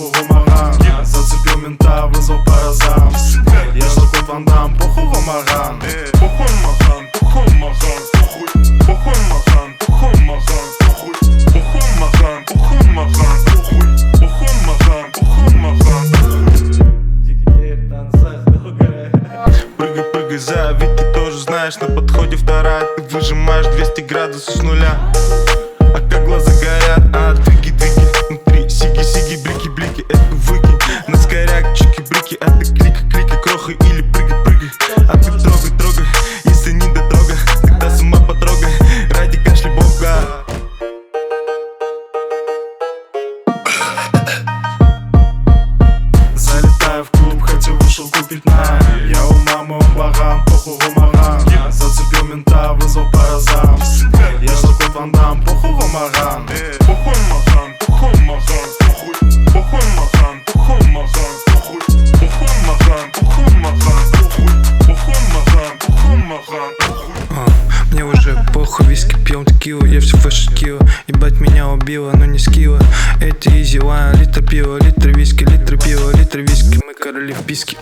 похуй Вамаган. Зацепил мента, вызвал паразам. Я Жан-Клод Ван Дам, похуй Вамаган. Похуй Маган, похуй Маган, похуй. Похуй Маган, похуй Маган, похуй. Похуй Маган, похуй Маган, похуй. Похуй Маган, похуй Маган. Прыгай, прыгай, завидь, ты тоже знаешь, на подходе вторая. Ты выжимаешь 200 градусов с нуля. А как глаза горят, двиги, двиги. Внутри сиги, сиги, блики, блики. Это выкинь, на скоряк, чики-брики. А ты кликай, кликай, крохай или прыгай, прыгай. А ты трогай, трогай, если не дотрога, тогда сама потрогай, ради кашля бога. Залетаю в клуб, хотел вышел купить на. Я у мамы, он баган, похуй Вамаган. Зацепил мента, вызвал паразам. Я Жан-Клод Ван Дам, похуй Вамаган. Похуй Маган, похуй Маган, похуй. Похуй Маган, похуй Маган, похуй. Похуй Маган, похуй Маган, похуй. Похуй Маган, похуй Маган, похуй. Мне уже похуй, виски пьем текилу, я все выше кило. Ебать меня убило, но не скилла. Эти изи лайн, литр пива, литр виски, литр пива, литр виски. Мы короли в писке,